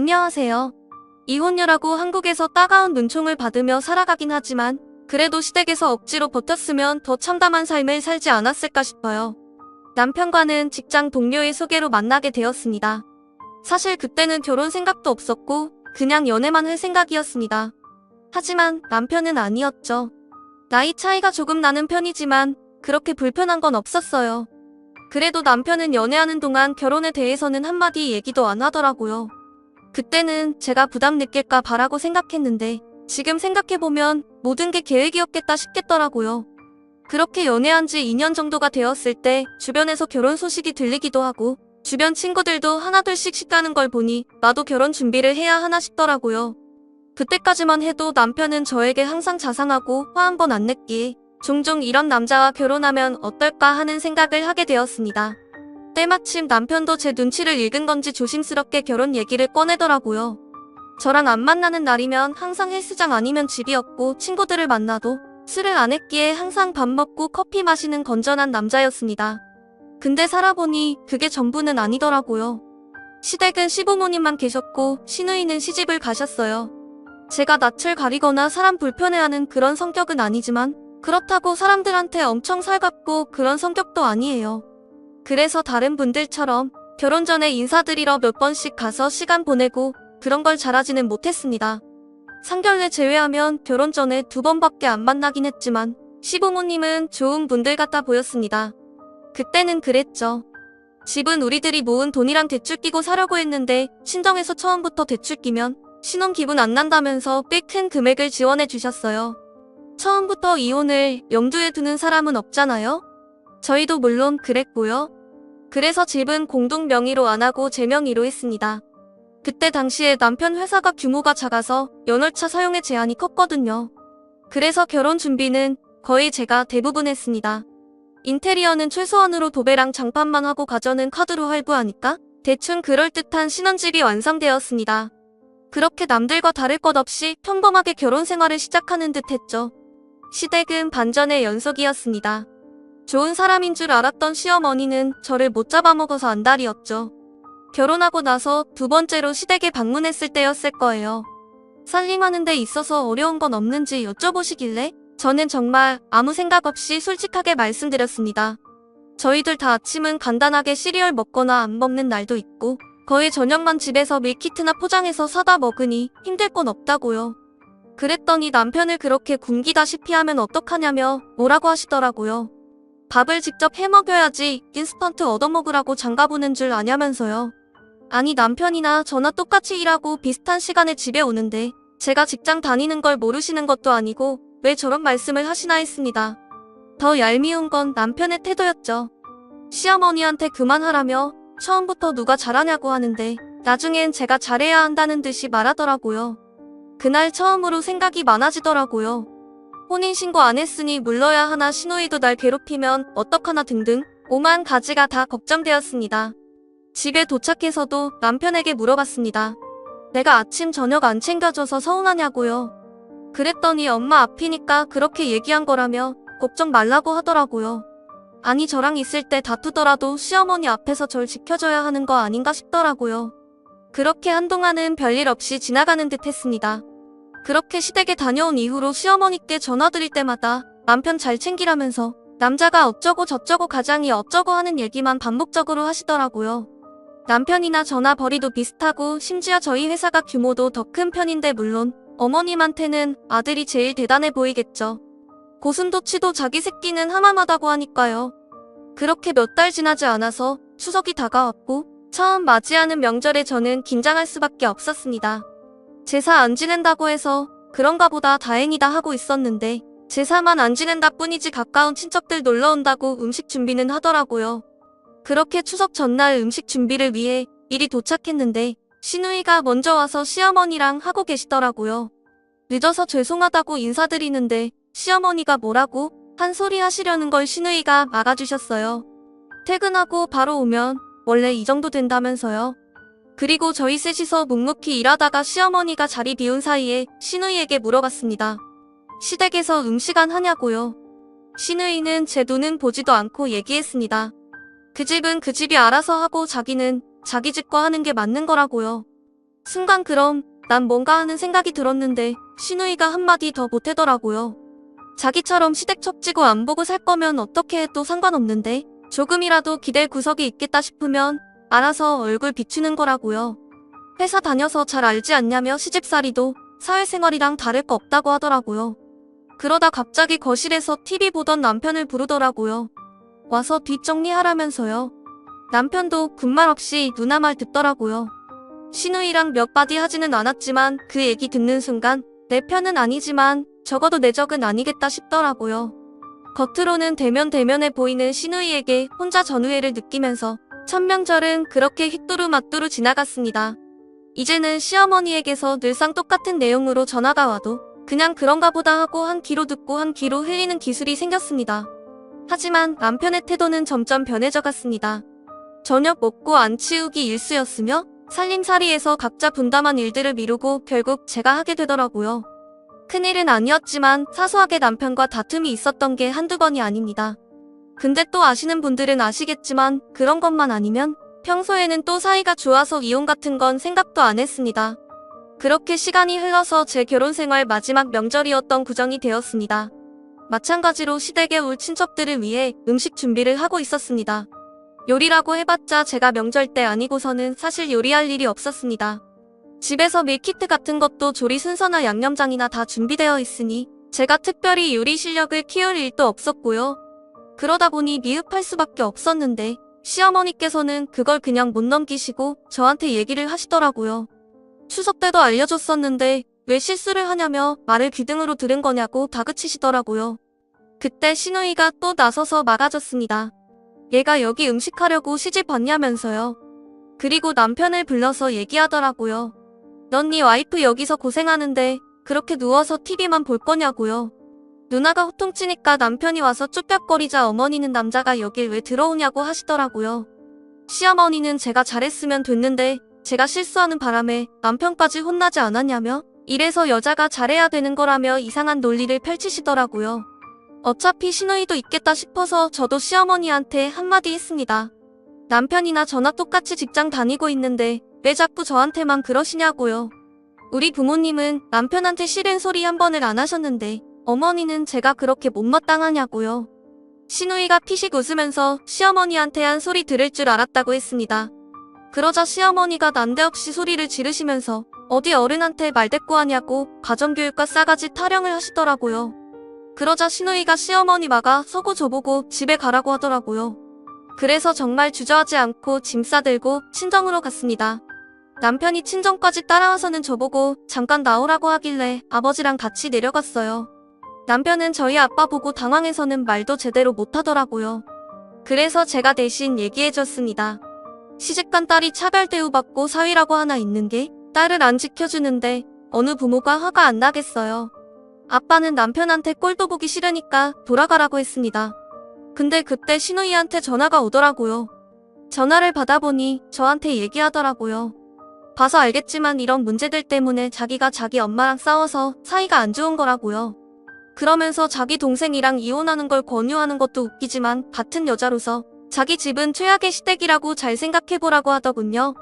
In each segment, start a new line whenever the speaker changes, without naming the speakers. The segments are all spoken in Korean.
안녕하세요. 이혼녀라고 한국에서 따가운 눈총을 받으며 살아가긴 하지만 그래도 시댁에서 억지로 버텼으면 더 참담한 삶을 살지 않았을까 싶어요. 남편과는 직장 동료의 소개로 만나게 되었습니다. 사실 그때는 결혼 생각도 없었고 그냥 연애만 할 생각이었습니다. 하지만 남편은 아니었죠. 나이 차이가 조금 나는 편이지만 그렇게 불편한 건 없었어요. 그래도 남편은 연애하는 동안 결혼에 대해서는 한마디 얘기도 안 하더라고요. 그때는 제가 부담 느낄까 봐라고 생각했는데 지금 생각해보면 모든 게 계획이었겠다 싶겠더라고요. 그렇게 연애한 지 2년 정도가 되었을 때 주변에서 결혼 소식이 들리기도 하고 주변 친구들도 하나둘씩 식다는 걸 보니 나도 결혼 준비를 해야 하나 싶더라고요. 그때까지만 해도 남편은 저에게 항상 자상하고 화 한 번 안 냈기에 종종 이런 남자와 결혼하면 어떨까 하는 생각을 하게 되었습니다. 때마침 남편도 제 눈치를 읽은 건지 조심스럽게 결혼 얘기를 꺼내더라고요. 저랑 안 만나는 날이면 항상 헬스장 아니면 집이었고 친구들을 만나도 술을 안 했기에 항상 밥 먹고 커피 마시는 건전한 남자였습니다. 근데 살아보니 그게 전부는 아니더라고요. 시댁은 시부모님만 계셨고 시누이는 시집을 가셨어요. 제가 낯을 가리거나 사람 불편해하는 그런 성격은 아니지만 그렇다고 사람들한테 엄청 살갑고 그런 성격도 아니에요. 그래서 다른 분들처럼 결혼 전에 인사드리러 몇 번씩 가서 시간 보내고 그런 걸 잘하지는 못했습니다. 상견례 제외하면 결혼 전에 2번밖에 안 만나긴 했지만 시부모님은 좋은 분들 같아 보였습니다. 그때는 그랬죠. 집은 우리들이 모은 돈이랑 대출 끼고 사려고 했는데 친정에서 처음부터 대출 끼면 신혼 기분 안 난다면서 꽤 큰 금액을 지원해 주셨어요. 처음부터 이혼을 염두에 두는 사람은 없잖아요? 저희도 물론 그랬고요. 그래서 집은 공동 명의로 안 하고 제 명의로 했습니다. 그때 당시에 남편 회사가 규모가 작아서 연월차 사용의 제한이 컸거든요. 그래서 결혼 준비는 거의 제가 대부분 했습니다. 인테리어는 최소한으로 도배랑 장판만 하고 가전은 카드로 할부하니까 대충 그럴듯한 신혼집이 완성되었습니다. 그렇게 남들과 다를 것 없이 평범하게 결혼 생활을 시작하는 듯 했죠. 시댁은 반전의 연속이었습니다. 좋은 사람인 줄 알았던 시어머니는 저를 못 잡아먹어서 안달이었죠. 결혼하고 나서 2번째로 시댁에 방문했을 때였을 거예요. 살림하는 데 있어서 어려운 건 없는지 여쭤보시길래 저는 정말 아무 생각 없이 솔직하게 말씀드렸습니다. 저희들 다 아침은 간단하게 시리얼 먹거나 안 먹는 날도 있고 거의 저녁만 집에서 밀키트나 포장해서 사다 먹으니 힘들 건 없다고요. 그랬더니 남편을 그렇게 굶기다시피 하면 어떡하냐며 뭐라고 하시더라고요. 밥을 직접 해먹여야지 인스턴트 얻어먹으라고 장가보는 줄 아냐면서요. 아니 남편이나 저나 똑같이 일하고 비슷한 시간에 집에 오는데 제가 직장 다니는 걸 모르시는 것도 아니고 왜 저런 말씀을 하시나 했습니다. 더 얄미운 건 남편의 태도였죠. 시어머니한테 그만하라며 처음부터 누가 잘하냐고 하는데 나중엔 제가 잘해야 한다는 듯이 말하더라고요. 그날 처음으로 생각이 많아지더라고요. 혼인신고 안 했으니 물러야 하나 시누이도 날 괴롭히면 어떡하나 등등 오만 가지가 다 걱정되었습니다. 집에 도착해서도 남편에게 물어봤습니다. 내가 아침 저녁 안 챙겨줘서 서운하냐고요. 그랬더니 엄마 앞이니까 그렇게 얘기한 거라며 걱정 말라고 하더라고요. 아니 저랑 있을 때 다투더라도 시어머니 앞에서 절 지켜줘야 하는 거 아닌가 싶더라고요. 그렇게 한동안은 별일 없이 지나가는 듯 했습니다. 그렇게 시댁에 다녀온 이후로 시어머니께 전화드릴 때마다 남편 잘 챙기라면서 남자가 어쩌고 저쩌고 가장이 어쩌고 하는 얘기만 반복적으로 하시더라고요. 남편이나 저나 벌이도 비슷하고 심지어 저희 회사가 규모도 더 큰 편인데 물론 어머님한테는 아들이 제일 대단해 보이겠죠. 고슴도치도 자기 새끼는 하마마다고 하니까요. 그렇게 몇 달 지나지 않아서 추석이 다가왔고 처음 맞이하는 명절에 저는 긴장할 수밖에 없었습니다. 제사 안 지낸다고 해서 그런가 보다 다행이다 하고 있었는데 제사만 안 지낸다 뿐이지 가까운 친척들 놀러 온다고 음식 준비는 하더라고요. 그렇게 추석 전날 음식 준비를 위해 일이 도착했는데 시누이가 먼저 와서 시어머니랑 하고 계시더라고요. 늦어서 죄송하다고 인사드리는데 시어머니가 뭐라고 한 소리 하시려는 걸 시누이가 막아주셨어요. 퇴근하고 바로 오면 원래 이 정도 된다면서요. 그리고 저희 셋이서 묵묵히 일하다가 시어머니가 자리 비운 사이에 시누이에게 물어봤습니다. 시댁에서 음식 안 하냐고요. 시누이는 제 눈은 보지도 않고 얘기했습니다. 그 집은 그 집이 알아서 하고 자기는 자기 집과 하는 게 맞는 거라고요. 순간 그럼 난 뭔가 하는 생각이 들었는데 신우이가 한마디 더 보태더라고요. 자기처럼 시댁 척지고 안 보고 살 거면 어떻게 해도 상관없는데 조금이라도 기댈 구석이 있겠다 싶으면 알아서 얼굴 비추는 거라고요. 회사 다녀서 잘 알지 않냐며 시집살이도 사회생활이랑 다를 거 없다고 하더라고요. 그러다 갑자기 거실에서 TV 보던 남편을 부르더라고요. 와서 뒷정리하라면서요. 남편도 군말 없이 누나 말 듣더라고요. 신우이랑 몇 마디 하지는 않았지만 그 얘기 듣는 순간 내 편은 아니지만 적어도 내 적은 아니겠다 싶더라고요. 겉으로는 대면대면해 보이는 신우이에게 혼자 전우애를 느끼면서 첫 명절은 그렇게 휘뚜루마뚜루 지나갔습니다. 이제는 시어머니에게서 늘상 똑같은 내용으로 전화가 와도 그냥 그런가 보다 하고 한 귀로 듣고 한 귀로 흘리는 기술이 생겼습니다. 하지만 남편의 태도는 점점 변해져 갔습니다. 저녁 먹고 안 치우기 일쑤였으며 살림살이에서 각자 분담한 일들을 미루고 결국 제가 하게 되더라고요. 큰일은 아니었지만 사소하게 남편과 다툼이 있었던 게 한두 번이 아닙니다. 근데 또 아시는 분들은 아시겠지만 그런 것만 아니면 평소에는 또 사이가 좋아서 이혼 같은 건 생각도 안 했습니다. 그렇게 시간이 흘러서 제 결혼생활 마지막 명절이었던 구정이 되었습니다. 마찬가지로 시댁에 올 친척들을 위해 음식 준비를 하고 있었습니다. 요리라고 해봤자 제가 명절 때 아니고서는 사실 요리할 일이 없었습니다. 집에서 밀키트 같은 것도 조리 순서나 양념장이나 다 준비되어 있으니 제가 특별히 요리 실력을 키울 일도 없었고요. 그러다 보니 미흡할 수밖에 없었는데 시어머니께서는 그걸 그냥 못 넘기시고 저한테 얘기를 하시더라고요. 추석 때도 알려줬었는데 왜 실수를 하냐며 말을 귀등으로 들은 거냐고 다그치시더라고요. 그때 신우이가 또 나서서 막아줬습니다. 얘가 여기 음식하려고 시집 왔냐면서요. 그리고 남편을 불러서 얘기하더라고요. 넌 네 와이프 여기서 고생하는데 그렇게 누워서 TV만 볼 거냐고요. 누나가 호통치니까 남편이 와서 쭈뼛거리자 어머니는 남자가 여길 왜 들어오냐고 하시더라고요. 시어머니는 제가 잘했으면 됐는데 제가 실수하는 바람에 남편까지 혼나지 않았냐며 이래서 여자가 잘해야 되는 거라며 이상한 논리를 펼치시더라고요. 어차피 신우이도 있겠다 싶어서 저도 시어머니한테 한마디 했습니다. 남편이나 저나 똑같이 직장 다니고 있는데 왜 자꾸 저한테만 그러시냐고요. 우리 부모님은 남편한테 싫은 소리 한 번을 안 하셨는데 어머니는 제가 그렇게 못마땅하냐고요. 신우이가 피식 웃으면서 시어머니한테 한 소리 들을 줄 알았다고 했습니다. 그러자 시어머니가 난데없이 소리를 지르시면서 어디 어른한테 말대꾸하냐고 가정교육과 싸가지 타령을 하시더라고요. 그러자 신우이가 시어머니 막아 서고 저보고 집에 가라고 하더라고요. 그래서 정말 주저하지 않고 짐 싸들고 친정으로 갔습니다. 남편이 친정까지 따라와서는 저보고 잠깐 나오라고 하길래 아버지랑 같이 내려갔어요. 남편은 저희 아빠 보고 당황해서는 말도 제대로 못하더라고요. 그래서 제가 대신 얘기해줬습니다. 시집간 딸이 차별 대우받고 사위라고 하나 있는 게 딸을 안 지켜주는데 어느 부모가 화가 안 나겠어요. 아빠는 남편한테 꼴도 보기 싫으니까 돌아가라고 했습니다. 근데 그때 신우이한테 전화가 오더라고요. 전화를 받아보니 저한테 얘기하더라고요. 봐서 알겠지만 이런 문제들 때문에 자기가 자기 엄마랑 싸워서 사이가 안 좋은 거라고요. 그러면서 자기 동생이랑 이혼하는 걸 권유하는 것도 웃기지만 같은 여자로서 자기 집은 최악의 시댁이라고 잘 생각해보라고 하더군요.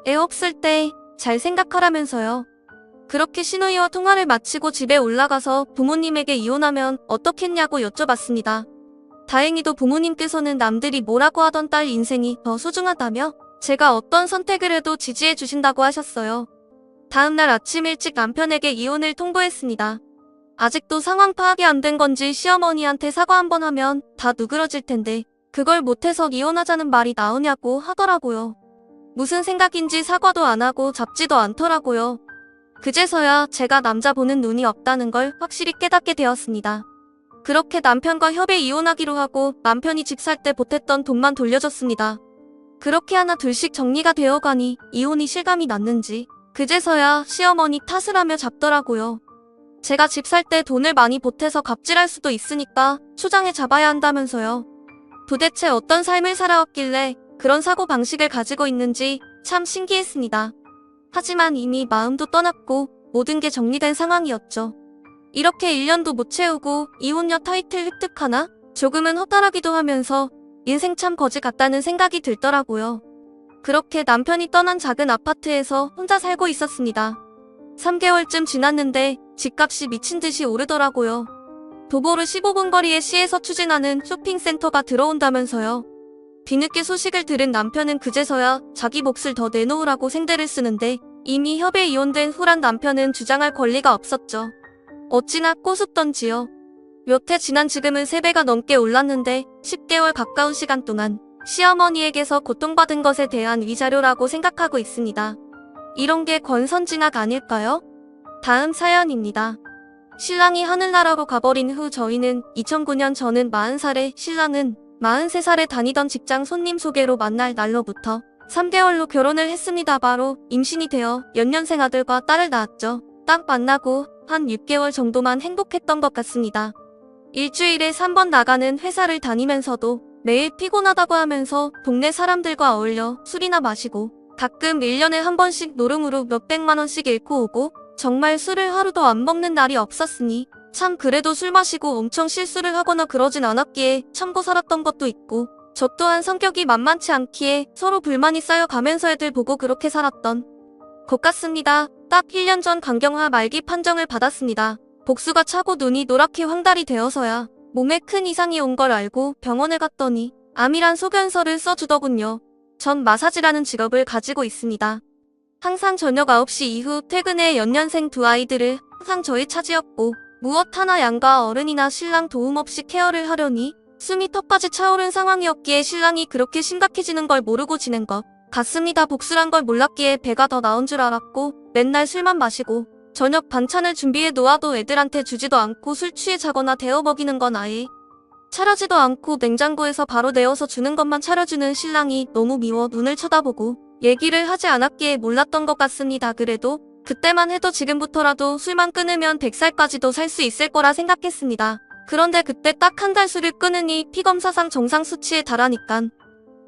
애 없을 때 잘 생각하라면서요. 그렇게 신우이와 통화를 마치고 집에 올라가서 부모님에게 이혼하면 어떻겠냐고 여쭤봤습니다. 다행히도 부모님께서는 남들이 뭐라고 하던 딸 인생이 더 소중하다며 제가 어떤 선택을 해도 지지해 주신다고 하셨어요. 다음날 아침 일찍 남편에게 이혼을 통보했습니다. 아직도 상황 파악이 안 된 건지 시어머니한테 사과 한번 하면 다 누그러질 텐데 그걸 못해서 이혼하자는 말이 나오냐고 하더라고요. 무슨 생각인지 사과도 안 하고 잡지도 않더라고요. 그제서야 제가 남자 보는 눈이 없다는 걸 확실히 깨닫게 되었습니다. 그렇게 남편과 협의 이혼하기로 하고 남편이 집 살 때 보탰던 돈만 돌려줬습니다. 그렇게 하나 둘씩 정리가 되어가니 이혼이 실감이 났는지 그제서야 시어머니 탓을 하며 잡더라고요. 제가 집 살 때 돈을 많이 보태서 갑질할 수도 있으니까 초장에 잡아야 한다면서요. 도대체 어떤 삶을 살아왔길래 그런 사고방식을 가지고 있는지 참 신기했습니다. 하지만 이미 마음도 떠났고 모든 게 정리된 상황이었죠. 이렇게 1년도 못 채우고 이혼녀 타이틀 획득하나? 조금은 허탈하기도 하면서 인생 참 거지 같다는 생각이 들더라고요. 그렇게 남편이 떠난 작은 아파트에서 혼자 살고 있었습니다. 3개월쯤 지났는데 집값이 미친 듯이 오르더라고요. 도보로 15분 거리의 시에서 추진하는 쇼핑센터가 들어온다면서요. 뒤늦게 소식을 들은 남편은 그제서야 자기 몫을 더 내놓으라고 생대를 쓰는데 이미 협에 이혼된 후란 남편은 주장할 권리가 없었죠. 어찌나 꼬숩던지요. 몇 해 지난 지금은 3배가 넘게 올랐는데 10개월 가까운 시간 동안 시어머니에게서 고통받은 것에 대한 위자료라고 생각하고 있습니다. 이런 게 권선징악 아닐까요? 다음 사연입니다. 신랑이 하늘나라로 가버린 후 저희는 2009년 저는 40살에 신랑은 43살에 다니던 직장 손님 소개로 만날 날로부터 3개월로 결혼을 했습니다. 바로 임신이 되어 연년생 아들과 딸을 낳았죠. 딱 만나고 한 6개월 정도만 행복했던 것 같습니다. 일주일에 3번 나가는 회사를 다니면서도 매일 피곤하다고 하면서 동네 사람들과 어울려 술이나 마시고 가끔 1년에 한 번씩 노름으로 몇백만 원씩 잃고 오고 정말 술을 하루도 안 먹는 날이 없었으니 참 그래도 술 마시고 엄청 실수를 하거나 그러진 않았기에 참고 살았던 것도 있고 저 또한 성격이 만만치 않기에 서로 불만이 쌓여가면서 애들 보고 그렇게 살았던 것 같습니다. 딱 1년 전 간경화 말기 판정을 받았습니다. 복수가 차고 눈이 노랗게 황달이 되어서야 몸에 큰 이상이 온 걸 알고 병원에 갔더니 암이란 소견서를 써주더군요. 전 마사지라는 직업을 가지고 있습니다. 항상 저녁 9시 이후 퇴근해 연년생 2아이들을 항상 저의 차지였고 무엇 하나 양가 어른이나 신랑 도움 없이 케어를 하려니 숨이 턱까지 차오른 상황이었기에 신랑이 그렇게 심각해지는 걸 모르고 지낸 것 같습니다. 복수란 걸 몰랐기에 배가 더 나온 줄 알았고 맨날 술만 마시고 저녁 반찬을 준비해 놓아도 애들한테 주지도 않고 술 취해 자거나 데워 먹이는 건 아예 차려지도 않고 냉장고에서 바로 내어서 주는 것만 차려주는 신랑이 너무 미워 눈을 쳐다보고 얘기를 하지 않았기에 몰랐던 것 같습니다. 그래도 그때만 해도 지금부터라도 술만 끊으면 100살까지도 살 수 있을 거라 생각했습니다. 그런데 그때 딱 한 달 술을 끊으니 피검사상 정상 수치에 달하니깐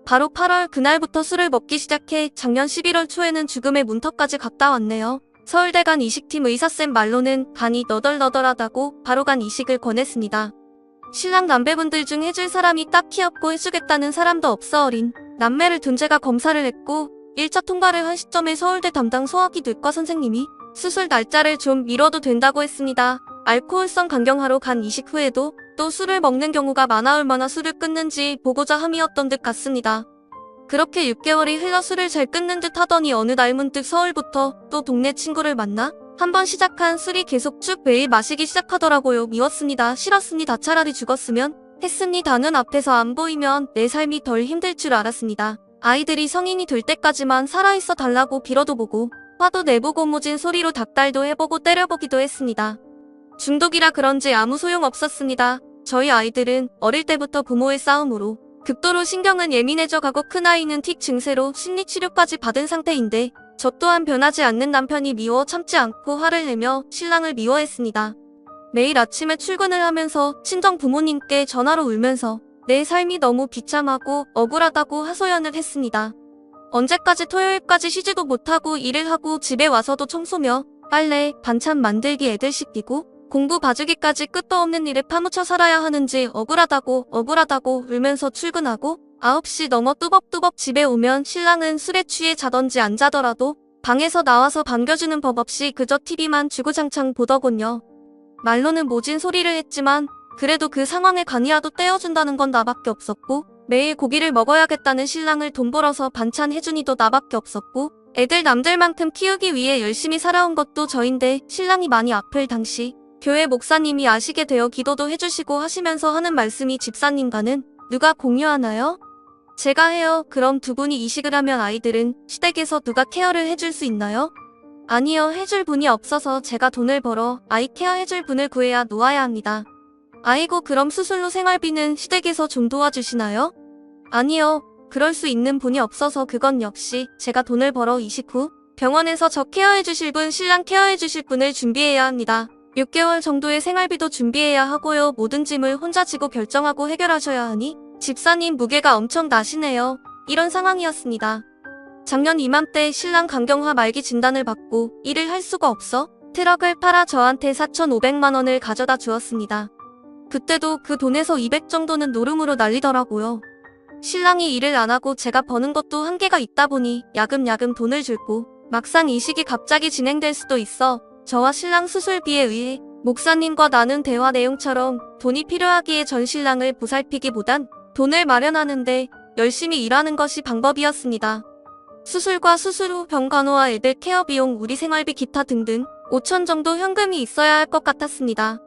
바로 8월 그날부터 술을 먹기 시작해 작년 11월 초에는 죽음의 문턱까지 갔다 왔네요. 서울대 간 이식팀 의사쌤 말로는 간이 너덜너덜하다고 바로 간 이식을 권했습니다. 신랑 남배분들 중 해줄 사람이 딱히 없고 해주겠다는 사람도 없어 어린 남매를 둔 제가 검사를 했고 1차 통과를 한 시점에 서울대 담당 소화기 뇌과 선생님이 수술 날짜를 좀 미뤄도 된다고 했습니다. 알코올성 간경화로 간 이식 후에도 또 술을 먹는 경우가 많아 얼마나 술을 끊는지 보고자 함이었던 듯 같습니다. 그렇게 6개월이 흘러 술을 잘 끊는 듯 하더니 어느 날 문득 서울부터 또 동네 친구를 만나 한 번 시작한 술이 계속 쭉 매일 마시기 시작하더라고요. 미웠습니다. 싫었습니다. 차라리 죽었으면 했습니다. 는 앞에서 안 보이면 내 삶이 덜 힘들 줄 알았습니다. 아이들이 성인이 될 때까지만 살아있어 달라고 빌어도 보고 화도 내보고 모진 소리로 닭달도 해보고 때려보기도 했습니다. 중독이라 그런지 아무 소용 없었습니다. 저희 아이들은 어릴 때부터 부모의 싸움으로 극도로 신경은 예민해져 가고 큰아이는 틱 증세로 심리치료까지 받은 상태인데 저 또한 변하지 않는 남편이 미워 참지 않고 화를 내며 신랑을 미워했습니다. 매일 아침에 출근을 하면서 친정 부모님께 전화로 울면서 내 삶이 너무 비참하고 억울하다고 하소연을 했습니다. 언제까지 토요일까지 쉬지도 못하고 일을 하고 집에 와서도 청소며 빨래, 반찬 만들기 애들 씻기고 공부 봐주기까지 끝도 없는 일에 파묻혀 살아야 하는지 억울하다고 울면서 출근하고 9시 넘어 뚜벅뚜벅 집에 오면 신랑은 술에 취해 자던지 안 자더라도 방에서 나와서 반겨주는 법 없이 그저 TV만 주구장창 보더군요. 말로는 모진 소리를 했지만 그래도 그 상황에 간이라도 떼어준다는 건 나밖에 없었고 매일 고기를 먹어야겠다는 신랑을 돈 벌어서 반찬 해주니도 나밖에 없었고 애들 남들만큼 키우기 위해 열심히 살아온 것도 저인데 신랑이 많이 아플 당시 교회 목사님이 아시게 되어 기도도 해주시고 하시면서 하는 말씀이 집사님과는 누가 공유하나요? 제가 해요. 그럼 두 분이 이식을 하면 아이들은 시댁에서 누가 케어를 해줄 수 있나요? 아니요. 해줄 분이 없어서 제가 돈을 벌어 아이 케어해줄 분을 구해야 놓아야 합니다. 아이고 그럼 수술로 생활비는 시댁에서 좀 도와주시나요? 아니요. 그럴 수 있는 분이 없어서 그건 역시 제가 돈을 벌어 이식 후 병원에서 저 케어해주실 분, 신랑 케어해주실 분을 준비해야 합니다. 6개월 정도의 생활비도 준비해야 하고요. 모든 짐을 혼자 지고 결정하고 해결하셔야 하니 집사님 무게가 엄청 나시네요. 이런 상황이었습니다. 작년 이맘때 신랑 간경화 말기 진단을 받고 일을 할 수가 없어 트럭을 팔아 저한테 4,500만 원을 가져다 주었습니다. 그때도 그 돈에서 200 정도는 노름으로 날리더라고요. 신랑이 일을 안 하고 제가 버는 것도 한계가 있다 보니 야금야금 돈을 줄고 막상 이식이 갑자기 진행될 수도 있어 저와 신랑 수술비에 의해 목사님과 나눈 대화 내용처럼 돈이 필요하기에 전 신랑을 보살피기보단 돈을 마련하는데 열심히 일하는 것이 방법이었습니다. 수술과 수술 후 병간호와 애들 케어 비용, 우리 생활비, 기타 등등 5천 정도 현금이 있어야 할 것 같았습니다.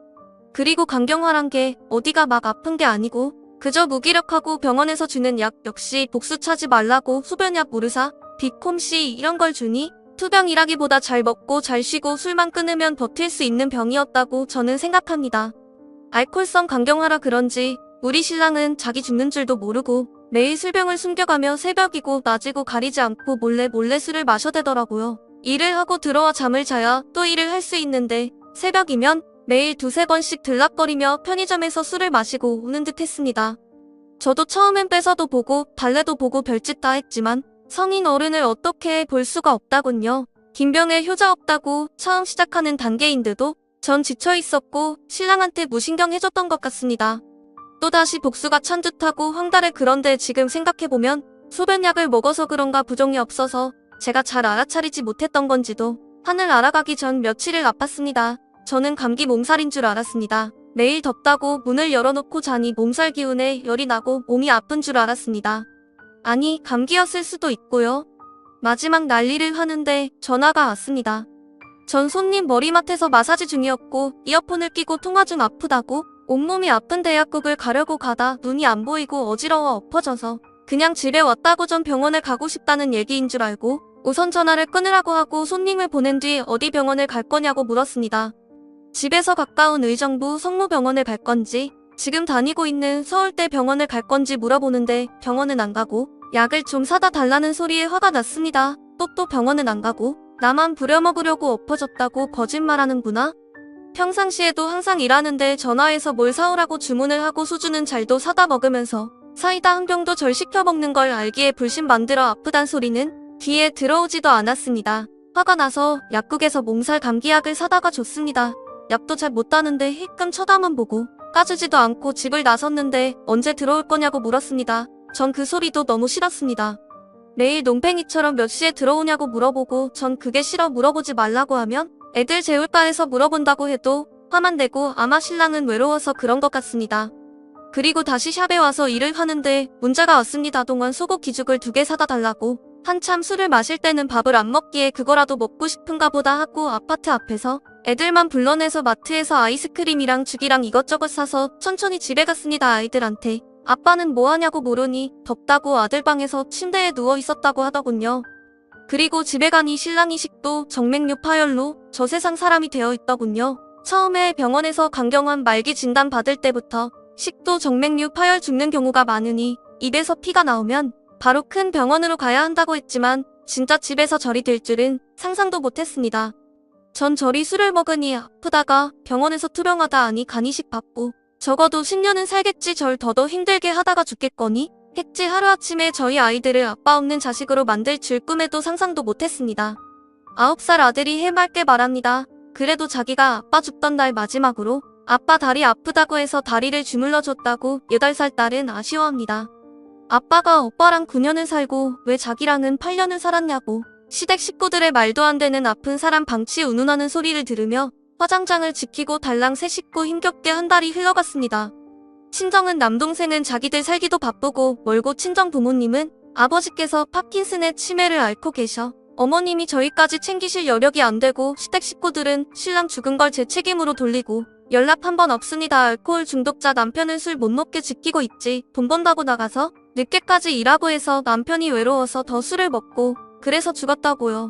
그리고 강경화란 게 어디가 막 아픈 게 아니고 그저 무기력하고 병원에서 주는 약 역시 복수 차지 말라고 소변약 모르사, 비콤씨 이런 걸 주니 투병이라기보다 잘 먹고 잘 쉬고 술만 끊으면 버틸 수 있는 병이었다고 저는 생각합니다. 알코올성 강경화라 그런지 우리 신랑은 자기 죽는 줄도 모르고 매일 술병을 숨겨가며 새벽이고 낮이고 가리지 않고 몰래 술을 마셔대더라고요. 일을 하고 들어와 잠을 자야 또 일을 할 수 있는데 새벽이면 매일 두세 번씩 들락거리며 편의점에서 술을 마시고 오는 듯 했습니다. 저도 처음엔 뺏어도 보고 달래도 보고 별짓 다 했지만 성인 어른을 어떻게 볼 수가 없다군요. 김병에 효자 없다고 처음 시작하는 단계인데도 전 지쳐 있었고 신랑한테 무신경해줬던 것 같습니다. 또다시 복수가 찬 듯하고 황달해. 그런데 지금 생각해보면 소변약을 먹어서 그런가 부종이 없어서 제가 잘 알아차리지 못했던 건지도 하늘 알아가기 전 며칠을 아팠습니다. 저는 감기 몸살인 줄 알았습니다. 매일 덥다고 문을 열어놓고 자니 몸살 기운에 열이 나고 몸이 아픈 줄 알았습니다. 아니, 감기였을 수도 있고요. 마지막 난리를 하는데 전화가 왔습니다. 전 손님 머리맡에서 마사지 중이었고 이어폰을 끼고 통화 중 아프다고 온몸이 아픈 대약국을 가려고 가다 눈이 안 보이고 어지러워 엎어져서 그냥 집에 왔다고 전 병원에 가고 싶다는 얘기인 줄 알고 우선 전화를 끊으라고 하고 손님을 보낸 뒤 어디 병원을 갈 거냐고 물었습니다. 집에서 가까운 의정부 성모병원을 갈 건지 지금 다니고 있는 서울대 병원을 갈 건지 물어보는데 병원은 안 가고 약을 좀 사다 달라는 소리에 화가 났습니다. 또 병원은 안 가고 나만 부려먹으려고 엎어졌다고 거짓말하는구나. 평상시에도 항상 일하는데 전화해서 뭘 사오라고 주문을 하고 소주는 잘도 사다 먹으면서 사이다 한 병도 절 시켜 먹는 걸 알기에 불신 만들어 아프단 소리는 귀에 들어오지도 않았습니다. 화가 나서 약국에서 몸살 감기약을 사다가 줬습니다. 약도 잘 못 따는데 힐끔 쳐다만 보고 까주지도 않고 집을 나섰는데 언제 들어올 거냐고 물었습니다. 전 그 소리도 너무 싫었습니다. 매일 농팽이처럼 몇 시에 들어오냐고 물어보고 전 그게 싫어 물어보지 말라고 하면 애들 재울까 해서 물어본다고 해도 화만 내고 아마 신랑은 외로워서 그런 것 같습니다. 그리고 다시 샵에 와서 일을 하는데 문자가 왔습니다. 동안 소고기 기죽을 2개 사다 달라고. 한참 술을 마실 때는 밥을 안 먹기에 그거라도 먹고 싶은가 보다 하고 아파트 앞에서 애들만 불러내서 마트에서 아이스크림이랑 죽이랑 이것저것 사서 천천히 집에 갔습니다. 아이들한테 아빠는 뭐하냐고 물으니 덥다고 아들 방에서 침대에 누워 있었다고 하더군요. 그리고 집에 가니 신랑이 식도 정맥류 파열로 저세상 사람이 되어 있더군요. 처음에 병원에서 강경환 말기 진단 받을 때부터 식도 정맥류 파열 죽는 경우가 많으니 입에서 피가 나오면 바로 큰 병원으로 가야 한다고 했지만 진짜 집에서 절이 될 줄은 상상도 못했습니다. 전 절이 술을 먹으니 아프다가 병원에서 투병하다 하니 간이식 받고 적어도 10년은 살겠지 절 더더 힘들게 하다가 죽겠거니 했지 하루아침에 저희 아이들을 아빠 없는 자식으로 만들 줄 꿈에도 상상도 못했습니다. 9살 아들이 해맑게 말합니다. 그래도 자기가 아빠 죽던 날 마지막으로 아빠 다리 아프다고 해서 다리를 주물러줬다고 8살 딸은 아쉬워합니다. 아빠가 오빠랑 9년을 살고 왜 자기랑은 8년을 살았냐고 시댁 식구들의 말도 안 되는 아픈 사람 방치 운운하는 소리를 들으며 화장장을 지키고 달랑 새 식구 힘겹게 한 달이 흘러갔습니다. 친정은 남동생은 자기들 살기도 바쁘고 멀고 친정 부모님은 아버지께서 파킨슨의 치매를 앓고 계셔 어머님이 저희까지 챙기실 여력이 안 되고 시댁 식구들은 신랑 죽은 걸 제 책임으로 돌리고 연락 한 번 없습니다. 알코올 중독자 남편은 술 못 먹게 지키고 있지 돈 번다고 나가서 늦게까지 일하고 해서 남편이 외로워서 더 술을 먹고 그래서 죽었다고요.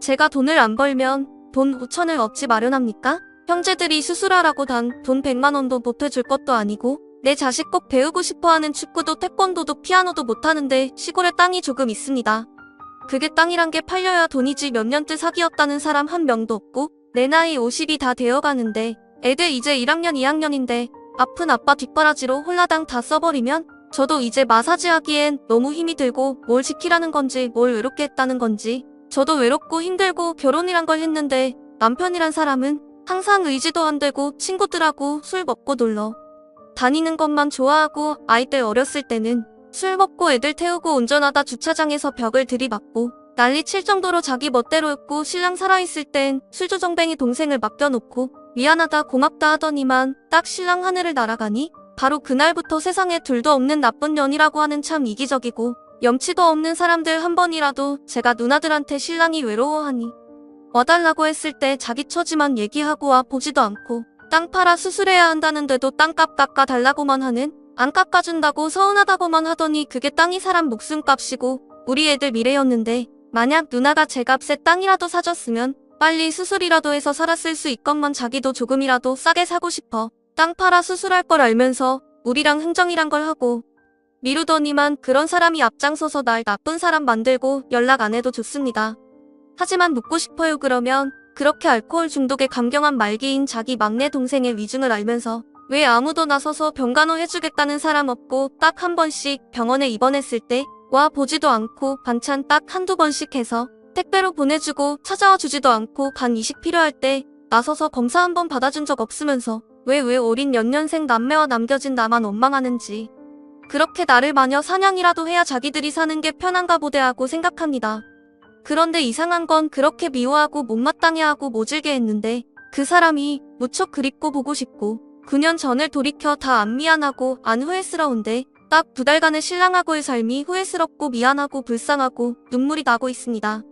제가 돈을 안 벌면 돈 5천을 어찌 마련합니까? 형제들이 수술하라고 단 돈 100만 원도 보태줄 것도 아니고 내 자식 꼭 배우고 싶어하는 축구도 태권도도 피아노도 못하는데 시골에 땅이 조금 있습니다. 그게 땅이란 게 팔려야 돈이지 몇 년째 사기였다는 사람 한 명도 없고 내 나이 50이 다 되어가는데 애들 이제 1학년 2학년인데 아픈 아빠 뒷바라지로 홀라당 다 써버리면 저도 이제 마사지 하기엔 너무 힘이 들고 뭘 지키라는 건지 뭘 외롭게 했다는 건지 저도 외롭고 힘들고 결혼이란 걸 했는데 남편이란 사람은 항상 의지도 안 되고 친구들하고 술 먹고 놀러 다니는 것만 좋아하고 아이들 어렸을 때는 술 먹고 애들 태우고 운전하다 주차장에서 벽을 들이받고 난리 칠 정도로 자기 멋대로였고 신랑 살아있을 땐 술조정뱅이 동생을 맡겨놓고 미안하다 고맙다 하더니만 딱 신랑 하늘을 날아가니 바로 그날부터 세상에 둘도 없는 나쁜 년이라고 하는 참 이기적이고 염치도 없는 사람들 한 번이라도 제가 누나들한테 신랑이 외로워하니 와달라고 했을 때 자기 처지만 얘기하고 와 보지도 않고 땅 팔아 수술해야 한다는데도 땅값 깎아달라고만 하는 안 깎아준다고 서운하다고만 하더니 그게 땅이 사람 목숨값이고 우리 애들 미래였는데 만약 누나가 제 값에 땅이라도 사줬으면 빨리 수술이라도 해서 살았을 수 있건만 자기도 조금이라도 싸게 사고 싶어 땅 팔아 수술할 걸 알면서 우리랑 흥정이란 걸 하고 미루더니만 그런 사람이 앞장서서 날 나쁜 사람 만들고 연락 안 해도 좋습니다. 하지만 묻고 싶어요. 그러면 그렇게 알코올 중독에 감경한 말기인 자기 막내 동생의 위중을 알면서 왜 아무도 나서서 병간호 해주겠다는 사람 없고 딱 한 번씩 병원에 입원했을 때 와 보지도 않고 반찬 딱 한두 번씩 해서 택배로 보내주고 찾아와 주지도 않고 간 이식 필요할 때 나서서 검사 한 번 받아준 적 없으면서 왜 어린 연년생 남매와 남겨진 나만 원망하는지 그렇게 나를 마녀 사냥이라도 해야 자기들이 사는 게 편한가 보대 하고 생각합니다. 그런데 이상한 건 그렇게 미워하고 못마땅해 하고 모질게 했는데 그 사람이 무척 그립고 보고 싶고 9년 전을 돌이켜 다 안 미안하고 안 후회스러운데 딱 2달간의 신랑하고의 삶이 후회스럽고 미안하고 불쌍하고 눈물이 나고 있습니다.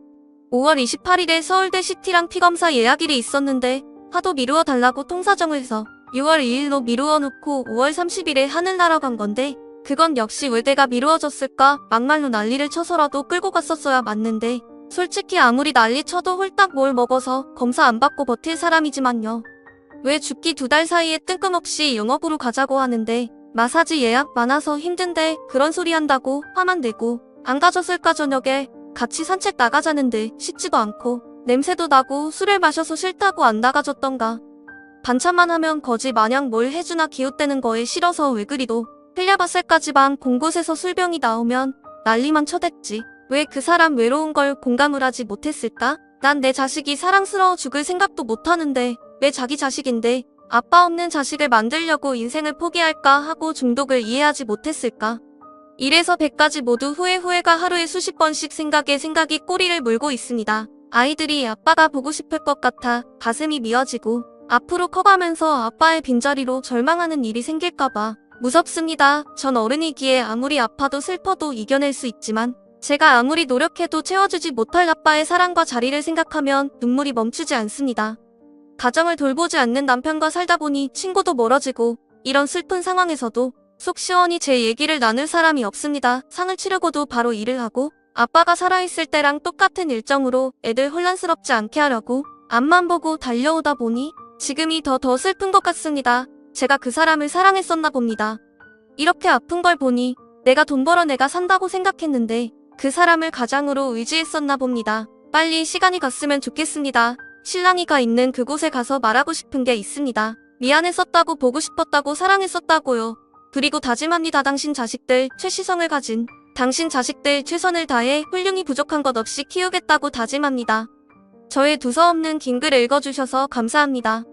5월 28일에 서울대 CT랑 피검사 예약일이 있었는데 하도 미루어 달라고 통사정을 해서 6월 2일로 미루어 놓고 5월 30일에 하늘 나러 간 건데 그건 역시 왜 내가 미루어졌을까 막말로 난리를 쳐서라도 끌고 갔었어야 맞는데 솔직히 아무리 난리 쳐도 홀딱 뭘 먹어서 검사 안 받고 버틸 사람이지만요. 왜 죽기 2달 사이에 뜬금없이 영업으로 가자고 하는데 마사지 예약 많아서 힘든데 그런 소리 한다고 화만 내고 안 가졌을까 저녁에 같이 산책 나가자는데 씻지도 않고 냄새도 나고 술을 마셔서 싫다고 안 나가줬던가. 반찬만 하면 거지 마냥 뭘 해주나 기웃대는 거에 싫어서 왜 그리도 흘려봤을까지만 공곳에서 술병이 나오면 난리만 쳐댔지. 왜 그 사람 외로운 걸 공감을 하지 못했을까? 난 내 자식이 사랑스러워 죽을 생각도 못하는데 왜 자기 자식인데 아빠 없는 자식을 만들려고 인생을 포기할까 하고 중독을 이해하지 못했을까? 1에서 100까지 모두 후회가 하루에 수십 번씩 생각이 꼬리를 물고 있습니다. 아이들이 아빠가 보고 싶을 것 같아 가슴이 미어지고 앞으로 커가면서 아빠의 빈자리로 절망하는 일이 생길까봐 무섭습니다. 전 어른이기에 아무리 아파도 슬퍼도 이겨낼 수 있지만 제가 아무리 노력해도 채워주지 못할 아빠의 사랑과 자리를 생각하면 눈물이 멈추지 않습니다. 가정을 돌보지 않는 남편과 살다 보니 친구도 멀어지고 이런 슬픈 상황에서도 속 시원히 제 얘기를 나눌 사람이 없습니다. 상을 치르고도 바로 일을 하고 아빠가 살아있을 때랑 똑같은 일정으로 애들 혼란스럽지 않게 하려고 앞만 보고 달려오다 보니 지금이 더 슬픈 것 같습니다. 제가 그 사람을 사랑했었나 봅니다. 이렇게 아픈 걸 보니 내가 돈 벌어 내가 산다고 생각했는데 그 사람을 가장으로 의지했었나 봅니다. 빨리 시간이 갔으면 좋겠습니다. 신랑이가 있는 그곳에 가서 말하고 싶은 게 있습니다. 미안했었다고 보고 싶었다고 사랑했었다고요. 그리고 다짐합니다. 당신 자식들 최시성을 가진 당신 자식들 최선을 다해 훌륭히 부족한 것 없이 키우겠다고 다짐합니다. 저의 두서없는 긴 글 읽어주셔서 감사합니다.